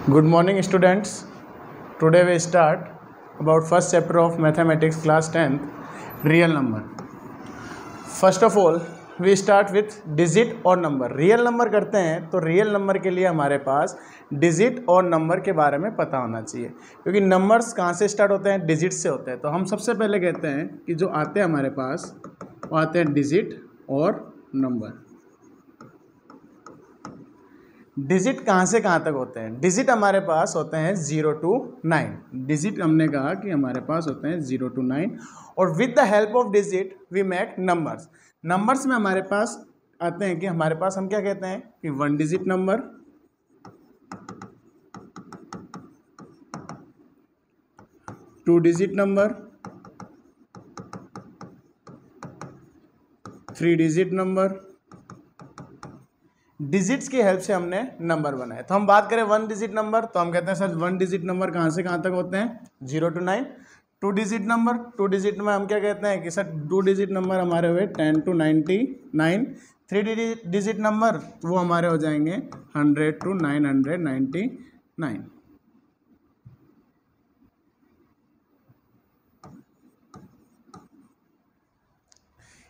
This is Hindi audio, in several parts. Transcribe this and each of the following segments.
Good morning, students. Today we start about first chapter of mathematics class 10th, real number. First of all, we start with digit और number. रियल नंबर करते हैं तो रियल नंबर के लिए हमारे पास डिजिट और नंबर के बारे में पता होना चाहिए, क्योंकि नंबर्स कहाँ से स्टार्ट होते हैं? डिजिट से होते हैं। तो हम सबसे पहले कहते हैं कि जो आते हैं हमारे पास वो आते हैं डिजिट और नंबर। डिजिट कहाँ से कहाँ तक होते हैं? डिजिट हमारे पास होते हैं 0 to 9। डिजिट हमने कहा कि हमारे पास होते हैं 0 to 9 और with the help of digit we make numbers. Numbers में हमारे पास आते हैं कि हमारे पास हम क्या कहते हैं कि 1 digit number, 2 digit number, 3 digit number. Digits की हेल्प से हमने नंबर बनाए। तो हम बात करें 1 डिजिट नंबर तो हम कहते हैं सर 1 डिजिट नंबर कहाँ से कहाँ तक होते हैं? 0 to 9। 2 डिजिट नंबर, 2 डिजिट में हम क्या कहते हैं कि सर 2 डिजिट नंबर हमारे हुए 10 to 99। 3 डिजिट नंबर वो हमारे हो जाएंगे 100 to 999।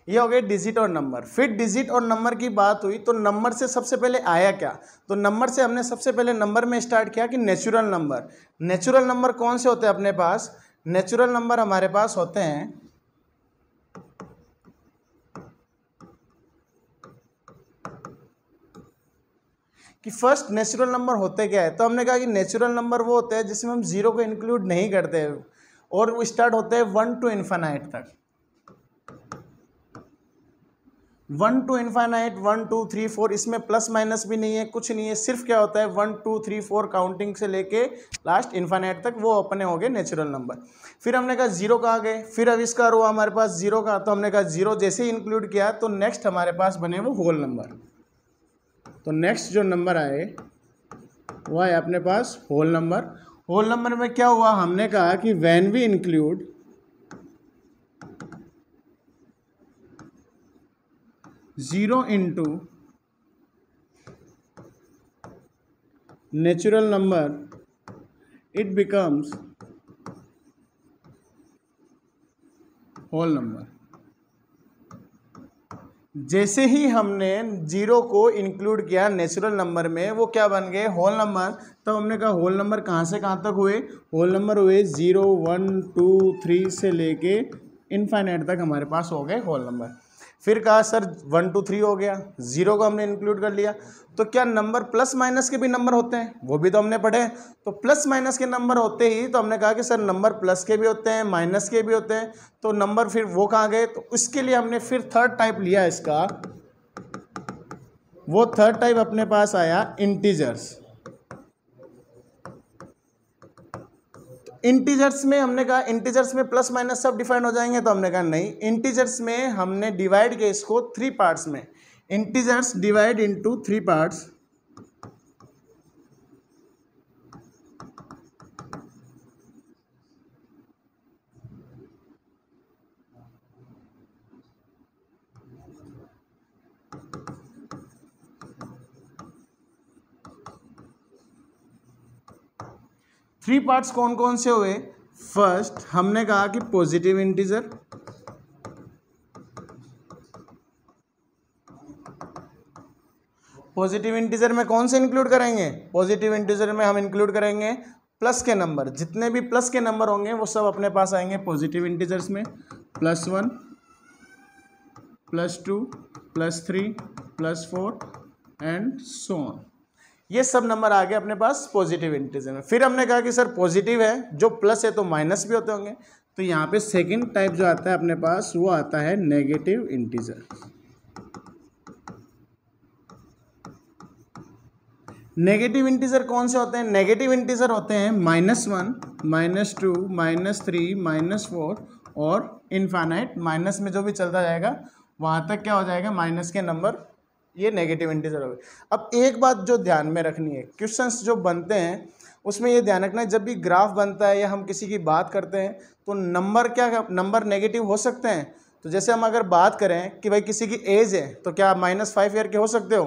ये हो गए डिजिट और नंबर। फिर डिजिट और नंबर की बात हुई तो नंबर से सबसे पहले आया क्या? तो नंबर से हमने सबसे पहले नंबर में स्टार्ट किया कि नेचुरल नंबर। नेचुरल नंबर कौन से होते हैं अपने पास? नेचुरल नंबर हमारे पास होते हैं कि फर्स्ट नेचुरल नंबर होते क्या है? तो हमने कहा कि नेचुरल नंबर वो होते हैं जिसमें हम जीरो को इंक्लूड नहीं करते और वो स्टार्ट होते हैं 1 to इन्फिनाइट तक। 1 to इन्फिनाइट, 1 2 3 4, इसमें प्लस माइनस भी नहीं है, कुछ नहीं है, सिर्फ क्या होता है 1 2 3 4 काउंटिंग से लेके लास्ट इन्फिनाइट तक वो अपने हो गए नेचुरल नंबर। फिर हमने कहा जीरो कहाँ गए? फिर आविष्कार हुआ हमारे पास जीरो का, तो हमने कहा जीरो जैसे ही इंक्लूड किया तो नेक्स्ट हमारे पास बने वो होल नंबर। तो नेक्स्ट जो नंबर आए वो आए अपने पास होल नंबर। होल नंबर में क्या हुआ? हमने कहा कि when we include zero into natural number it becomes whole number. जैसे ही हमने जीरो को इंक्लूड किया नेचुरल नंबर में वो क्या बन गए? Whole number. तो हमने कहा होल नंबर कहाँ से कहाँ तक हुए? होल नंबर हुए 0 1 2 3 से लेके इनफाइनाइट तक हमारे पास हो गए होल नंबर। फिर कहा सर 1 2 3 हो गया, जीरो को हमने इंक्लूड कर लिया, तो क्या नंबर प्लस माइनस के भी नंबर होते हैं? वो भी तो हमने पढ़े हैं। तो प्लस माइनस के नंबर होते ही तो हमने कहा कि सर नंबर प्लस के भी होते हैं, माइनस के भी होते हैं, तो नंबर फिर वो कहाँ गए? तो उसके लिए हमने फिर थर्ड टाइप लिया इसका। वो थर्ड टाइप अपने पास आया इंटीजर्स। इंटीजर्स में हमने कहा इंटीजर्स में प्लस माइनस सब डिफाइन हो जाएंगे, तो हमने कहा नहीं, इंटीजर्स में हमने डिवाइड किया इसको 3 पार्ट्स में। Integers divide into 3 parts. Three parts कौन कौन से हुए? फर्स्ट हमने कहा कि पॉजिटिव इंटीजर, पॉजिटिव इंटीजर में कौन से इंक्लूड करेंगे? पॉजिटिव इंटीजर में हम इंक्लूड करेंगे प्लस के नंबर। जितने भी प्लस के नंबर होंगे वो सब अपने पास आएंगे पॉजिटिव इंटीजर्स में। +1 +2 +3 +4 एंड सो ऑन। ये सब नंबर आ गए अपने पास पॉजिटिव इंटीजर में। फिर हमने कहा कि सर पॉजिटिव है, जो प्लस है तो माइनस भी होते होंगे, तो यहाँ पे सेकंड टाइप जो आता है अपने पास वो आता है नेगेटिव इंटीजर। नेगेटिव इंटीजर कौन से होते हैं? नेगेटिव इंटीजर होते हैं -1 -2 -3 -4 और इनफाइनाइट। माइनस में जो भी चलता जाएगा वहाँ तक क्या हो जाएगा? माइनस के नंबर, ये नेगेटिव इंटीजर हो गए। अब एक बात जो ध्यान में रखनी है, क्वेश्चंस जो बनते हैं उसमें ये ध्यान रखना है, जब भी ग्राफ बनता है या हम किसी की बात करते हैं तो नंबर क्या नंबर नेगेटिव हो सकते हैं? तो जैसे हम अगर बात करें कि भाई किसी की एज है तो क्या -5 ईयर के हो सकते हो?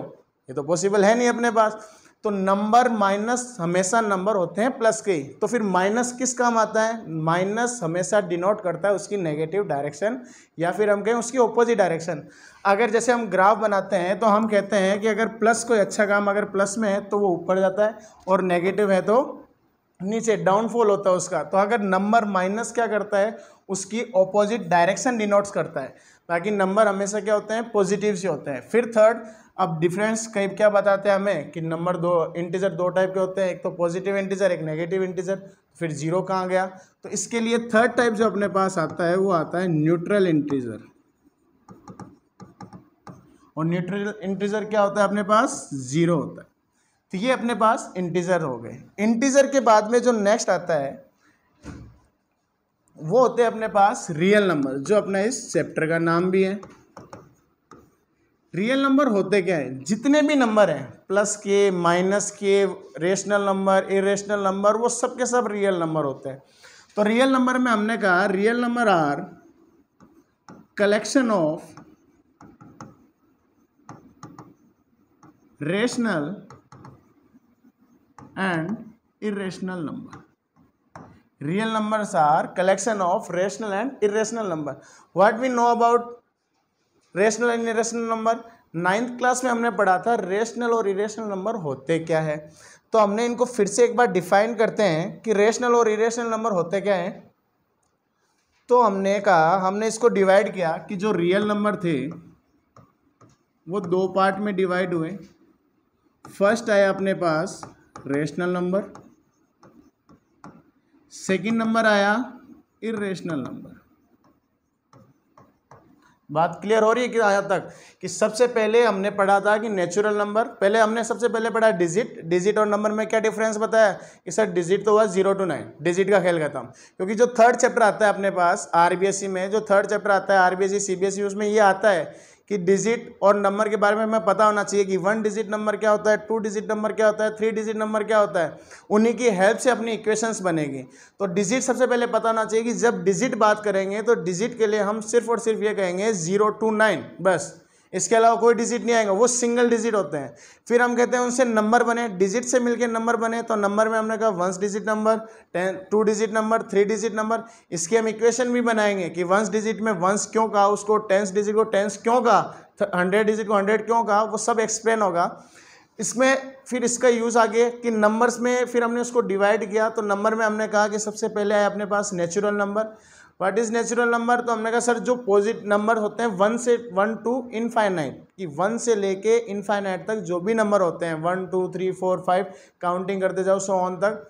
ये तो पॉसिबल है नहीं अपने पास। तो नंबर माइनस हमेशा नंबर होते हैं प्लस के ही, तो फिर माइनस किस काम आता है, माइनस हमेशा डिनोट करता है उसकी नेगेटिव डायरेक्शन या फिर हम कहें उसकी ऑपोजिट डायरेक्शन। अगर जैसे हम ग्राफ बनाते हैं तो हम कहते हैं कि अगर प्लस कोई अच्छा काम अगर प्लस में है तो वो ऊपर जाता है और नेगेटिव है तो नीचे डाउनफॉल होता है उसका। तो अगर नंबर माइनस क्या करता है, उसकी ऑपोजिट डायरेक्शन डिनोट्स करता है, बाकी नंबर हमेशा क्या होते हैं, पॉजिटिव से होते हैं। फिर थर्ड, अब डिफरेंस कहीं क्या बताते हैं हमें कि नंबर दो इंटीजर दो टाइप के होते हैं, एक तो पॉजिटिव इंटीजर एक नेगेटिव इंटीजर। फिर जीरो कहाँ गया, तो इसके लिए थर्ड टाइप जो अपने पास आता है वो आता है न्यूट्रल इंटीजर। और न्यूट्रल इंटीजर क्या होता है अपने पास, जीरो होता है। तो ये अपने पास इंटीजर हो गए। इंटीजर के बाद में जो नेक्स्ट आता है वो होते हैं अपने पास रियल नंबर, जो अपना इस चैप्टर का नाम भी है। रियल नंबर होते क्या है, जितने भी नंबर हैं प्लस के माइनस के रेशनल नंबर इरेशनल नंबर, वो सब के सब रियल नंबर होते हैं। तो रियल नंबर में हमने कहा real number are collection of rational and irrational number. Real numbers are collection of rational and irrational number. What we know about rational and irrational number? 9th class में हमने पढ़ा था रेशनल और इरेशनल नंबर होते क्या है। तो हमने इनको फिर से एक बार डिफाइन करते हैं कि रेशनल और इरेशनल नंबर होते क्या है। तो हमने कहा, हमने इसको डिवाइड किया कि जो रियल नंबर थे वो दो पार्ट में डिवाइड हुए। फर्स्ट आया अपने पास रेशनल नंबर, सेकंड नंबर आया इरेशनल नंबर। बात क्लियर हो रही है कि यहाँ तक, कि सबसे पहले हमने पढ़ा था कि नेचुरल नंबर, पहले हमने सबसे पहले पढ़ा डिजिट और नंबर में क्या डिफरेंस बताया कि सर डिजिट तो हुआ 0 to 9, डिजिट का खेल खत्म। क्योंकि जो थर्ड चैप्टर आता है अपने पास आरबीएसई में, जो थर्ड चैप्टर आता है आरबीएसई सीबीएसई, उसमें ये आता है कि डिजिट और नंबर के बारे में हमें पता होना चाहिए कि 1 डिजिट नंबर क्या होता है, 2 डिजिट नंबर क्या होता है, 3 डिजिट नंबर क्या होता है। उन्हीं की हेल्प से अपनी इक्वेशंस बनेगी। तो डिजिट सबसे पहले पता होना चाहिए कि जब डिजिट बात करेंगे तो डिजिट के लिए हम सिर्फ और सिर्फ ये कहेंगे 0 to 9 बस, इसके अलावा कोई डिजिट नहीं आएगा, वो सिंगल डिजिट होते हैं। फिर हम कहते हैं उनसे नंबर बने, डिजिट से मिलके नंबर बने। तो नंबर में हमने कहा 1 digit number, 2 digit number, 3 digit number. इसकी हम इक्वेशन भी बनाएंगे कि 1 डिजिट में 1 क्यों कहा, उसको 10 डिजिट को 10 क्यों कहा, 100 डिजिट को 100 क्यों कहा, वो सब एक्सप्लेन होगा इसमें। फिर इसका यूज़ आगे कि नंबर्स में फिर हमने उसको डिवाइड किया। तो नंबर में हमने कहा कि सबसे पहले आया अपने पास natural number. What is natural number, तो हमने कहा सर जो पॉजिटिव नंबर होते हैं 1 to इनफाइनाइट, कि 1 से लेके इनफाइनाइट तक जो भी नंबर होते हैं 1 2 3 4 5 काउंटिंग करते जाओ सो ऑन तक,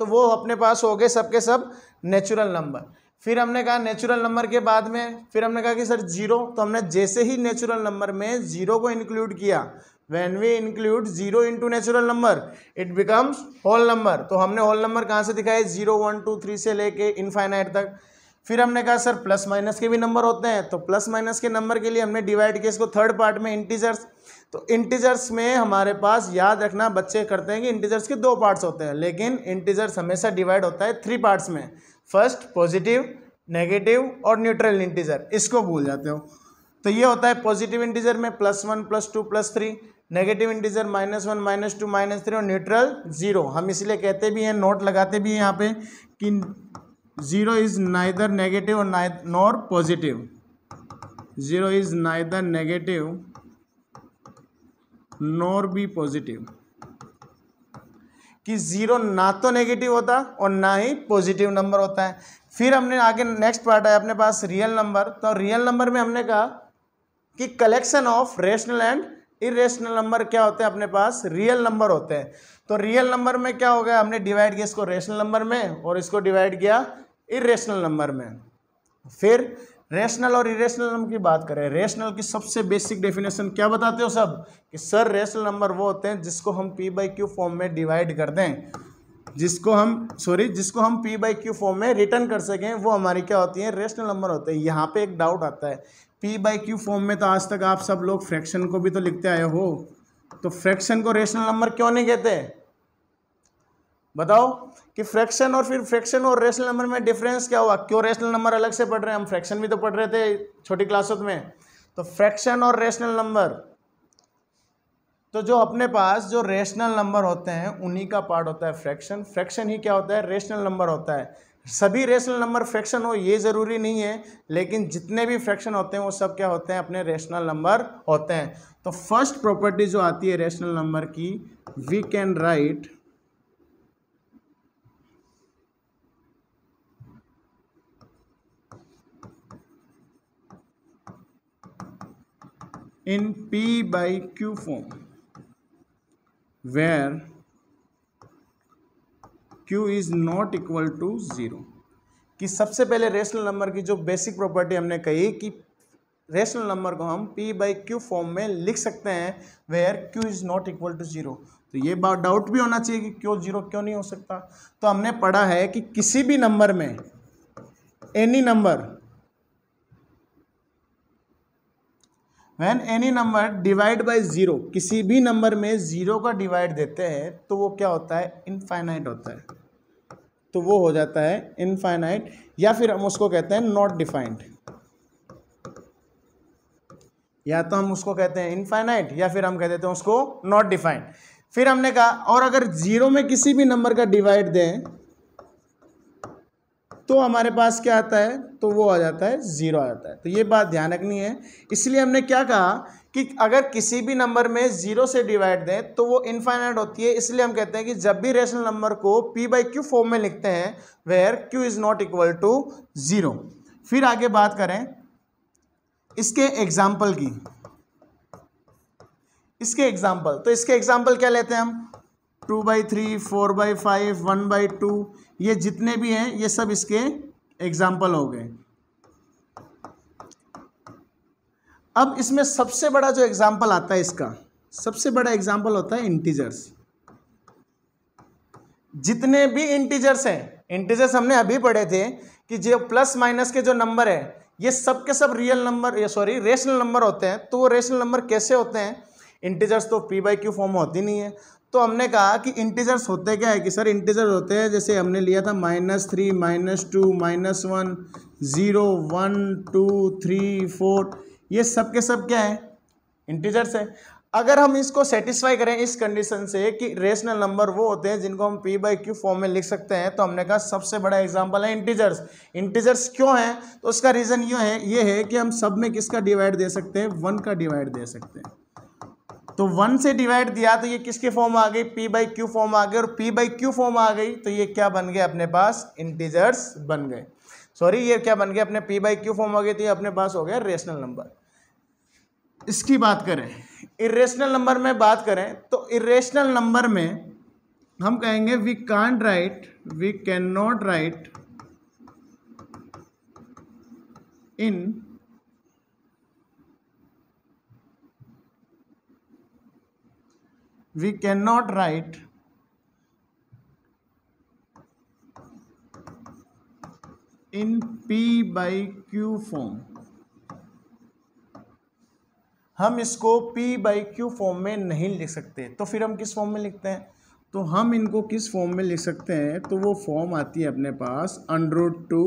तो वो अपने पास हो गए सबके सब नेचुरल नंबर। फिर हमने कहा नेचुरल नंबर के बाद में फिर हमने कहा कि सर जीरो, तो हमने जैसे ही नेचुरल नंबर में जीरो को इंक्लूड किया, when we include zero into natural number it becomes whole number. तो हमने होल नंबर कहाँ से दिखाए, 0 1 2 3 से लेके इनफाइनाइट तक। फिर हमने कहा सर प्लस माइनस के भी नंबर होते हैं, तो प्लस माइनस के नंबर के लिए हमने डिवाइड किया इसको थर्ड पार्ट में इंटीजर्स। तो इंटीजर्स में हमारे पास याद रखना बच्चे करते हैं कि इंटीजर्स के 2 पार्ट्स होते हैं, लेकिन इंटीजर्स हमेशा डिवाइड होता है 3 पार्ट्स में। फर्स्ट पॉजिटिव, नेगेटिव और न्यूट्रल इंटीजर, इसको भूल जाते हो। तो ये होता है पॉजिटिव इंटीजर में +1 +2 +3, नेगेटिव इंटीजर -1 -2 -3 और न्यूट्रल 0। हम इसलिए कहते भी हैं, नोट लगाते भी हैं यहाँ पे कि 0 इज नाइदर नेगेटिव और nor positive. 0 is neither negative nor be positive, कि 0 ना तो नेगेटिव होता और ना ही पॉजिटिव नंबर होता है। फिर हमने आगे नेक्स्ट पार्ट है अपने पास रियल नंबर। तो रियल नंबर में हमने कहा कि collection of rational and irrational number क्या होते हैं अपने पास, रियल नंबर होते हैं। तो रियल नंबर में क्या हो गया, हमने डिवाइड किया इसको रेशनल नंबर में और इसको डिवाइड किया इरेशनल नंबर में। फिर रेशनल और इरेशनल नंबर की बात करें, रेशनल की सबसे बेसिक डेफिनेशन क्या बताते हो सब, कि सर रेशनल नंबर वो होते हैं जिसको हम p/q फॉर्म में डिवाइड कर दें, जिसको हम p/q फॉर्म में रिटर्न कर सकें, वो हमारी क्या होती है, रेशनल नंबर होते हैं। यहाँ पे एक डाउट आता है, p/q फॉर्म में तो आज तक आप सब लोग फ्रैक्शन को भी तो लिखते आए हो, तो फ्रैक्शन को रेशनल नंबर क्यों नहीं कहते, बताओ। कि फ्रैक्शन और फिर फ्रैक्शन और रेशनल नंबर में डिफरेंस क्या हुआ, क्यों रेशनल नंबर अलग से पढ़ रहे हैं, हम फ्रैक्शन भी तो पढ़ रहे थे छोटी क्लासों में। तो फ्रैक्शन और रेशनल नंबर, तो जो अपने पास जो रेशनल नंबर होते हैं उन्हीं का पार्ट होता है फ्रैक्शन। फ्रैक्शन ही क्या होता है, रेशनल नंबर होता है। सभी रेशनल नंबर फ्रैक्शन हो ये ज़रूरी नहीं है, लेकिन जितने भी फ्रैक्शन होते हैं वो सब क्या होते हैं, अपने रेशनल नंबर होते हैं। तो फर्स्ट प्रॉपर्टी जो आती है रेशनल नंबर की, we can write in P by Q form where Q is not equal to 0। कि सबसे पहले रेशनल नंबर की जो बेसिक प्रॉपर्टी हमने कही कि रेशनल नंबर को हम P by Q फॉर्म में लिख सकते हैं where Q is not equal to 0। तो ये बात डाउट भी होना चाहिए कि क्यों 0 क्यों नहीं हो सकता। तो हमने पढ़ा है कि किसी भी नंबर में any number when any number divide by 0, किसी भी नंबर में 0 का डिवाइड देते हैं तो वो क्या होता है, इनफाइनाइट होता है। तो वो हो जाता है इनफाइनाइट, या फिर हम उसको कहते हैं नॉट डिफाइंड। या तो हम उसको कहते हैं इनफाइनाइट या फिर हम कह देते हैं उसको नॉट डिफाइंड। फिर हमने कहा और अगर 0 में किसी भी नंबर का डिवाइड दें तो हमारे पास क्या आता है, तो वो आ जाता है 0 आ जाता है। तो ये बात ध्यान रखनी है। इसलिए हमने क्या कहा कि अगर किसी भी नंबर में 0 से डिवाइड दें तो वो इनफाइनाइट होती है। इसलिए हम कहते हैं कि जब भी रेशनल नंबर को P by Q फॉर्म में लिखते हैं where Q is not equal to 0। फिर आगे बात करें इसके एग्जाम्पल की। इसके एग्जाम्पल क्या लेते हैं हम, 2/3, 4/5, 1/2, ये जितने भी हैं ये सब इसके एग्जाम्पल हो गए। अब इसमें सबसे बड़ा जो एग्जाम्पल आता है, इसका सबसे बड़ा एग्जाम्पल होता है इंटीजर्स। जितने भी इंटीजर्स हैं, इंटीजर्स हमने अभी पढ़े थे कि जो प्लस माइनस के जो नंबर है ये सब के सब रियल नंबर, रेशनल नंबर होते हैं। तो वो रेशनल नंबर कैसे होते हैं, इंटीजर्स तो P by Q फॉर्म होती नहीं है। तो हमने कहा कि इंटीजर्स होते क्या है कि सर इंटीजर्स होते हैं, जैसे हमने लिया था -3, -2, -1, 0, 1, 2, 3, 4, ये सब के सब क्या है, इंटीजर्स है। अगर हम इसको सेटिस्फाई करें इस कंडीशन से कि रेशनल नंबर वो होते हैं जिनको हम P by Q फॉर्म में लिख सकते हैं, तो हमने कहा सबसे बड़ा एग्जांपल है इंटीजर्स। इंटीजर्स क्यों है, तो उसका रीज़न ये है कि हम सब में किसका डिवाइड दे सकते हैं, 1 का डिवाइड दे सकते हैं। तो 1 से डिवाइड दिया तो ये किसके फॉर्म आ गई, P by Q फॉर्म आ गई, और P by Q फॉर्म आ गई तो ये क्या बन गए, अपने पास इंटीजर्स बन गए। ये क्या बन गए, अपने P by Q फॉर्म हो गए, तो ये अपने पास हो गया रेशनल नंबर। इसकी बात करें, इरेशनल नंबर में बात करें तो इरेशनल नंबर में हम कहेंगे वी कैन नॉट राइट इन we cannot write in P by Q form. हम इसको P by Q फॉर्म में नहीं लिख सकते। तो फिर हम किस फॉर्म में लिखते हैं, तो हम इनको किस फॉर्म में लिख सकते हैं, तो वो फॉर्म आती है अपने पास √2,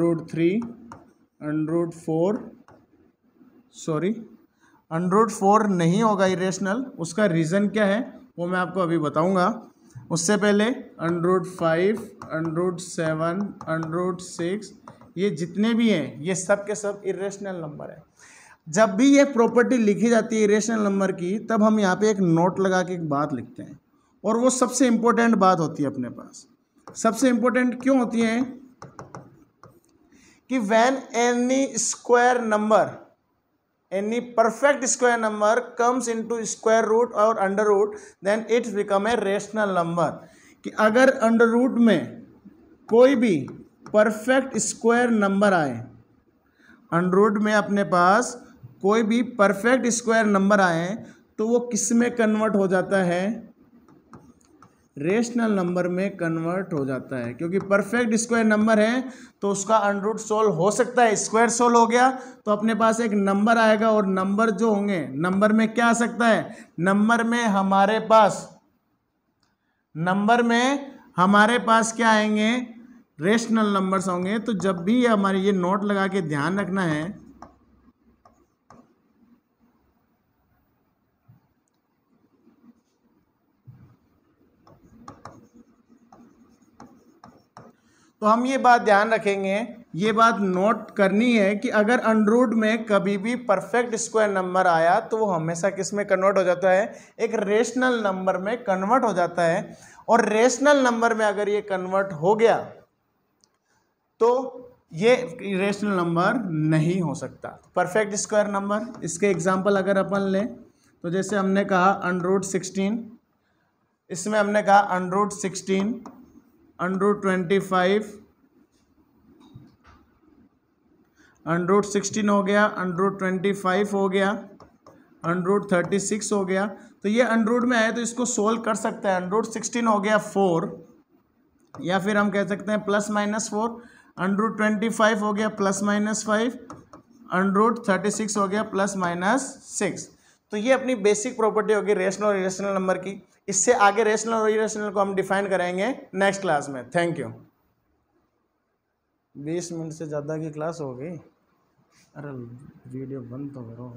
√3, √4 नहीं होगा इरेशनल। उसका रीज़न क्या है वो मैं आपको अभी बताऊंगा। उससे पहले √5, √7, √6, ये जितने भी हैं ये सब के सब इरेशनल नंबर है। जब भी ये प्रॉपर्टी लिखी जाती है इरेशनल नंबर की, तब हम यहाँ पे एक नोट लगा के एक बात लिखते हैं, और वो सबसे इम्पोर्टेंट बात होती है अपने पास। सबसे इम्पोर्टेंट क्यों होती है कि when any perfect square number comes into square root और under root, then it's become a rational number. कि अगर अंडर रूट में कोई भी परफेक्ट स्क्वायर नंबर आए, अंडर रूट में अपने पास कोई भी परफेक्ट स्क्वायर नंबर आए, तो वो किस में कन्वर्ट हो जाता है, रेशनल नंबर में कन्वर्ट हो जाता है। क्योंकि परफेक्ट स्क्वायर नंबर है तो उसका अंडर रूट सोल्व हो सकता है। स्क्वायर सोल्व हो गया तो अपने पास एक नंबर आएगा, और नंबर जो होंगे, नंबर में क्या आ सकता है, नंबर में हमारे पास क्या आएंगे, रेशनल नंबर्स होंगे। तो जब भी हमारे ये नोट लगा के ध्यान रखना है तो हम ये बात ध्यान रखेंगे, ये बात नोट करनी है कि अगर अंडररूट में कभी भी परफेक्ट स्क्वायर नंबर आया तो वो हमेशा किस में कन्वर्ट हो जाता है, एक रेशनल नंबर में कन्वर्ट हो जाता है। और रेशनल नंबर में अगर ये कन्वर्ट हो गया तो ये रेशनल नंबर नहीं हो सकता। परफेक्ट स्क्वायर नंबर, इसके एग्जांपल अगर अपन लें तो जैसे हमने कहा अंडररूट 16, इसमें हमने कहा अंडररूट 16, अंडररूट 25, अंडररूट 16 हो गया, अंडररूट 25 हो गया, अंडररूट 36 हो गया। तो ये अंडररूट में आया तो इसको सोल्व कर सकते हैं। अंडररूट 16 हो गया 4, या फिर हम कह सकते हैं +-4। अंडररूट 25 हो गया +-5, अंडररूट 36 हो गया +-6। तो ये अपनी बेसिक प्रॉपर्टी होगी रेशनल और इरेशनल नंबर की। इससे आगे रेशनल और इरेशनल को हम डिफाइन करेंगे नेक्स्ट क्लास में। Thank you. 20 मिनट से ज़्यादा की क्लास हो गई। अरे वीडियो बंद तो करो।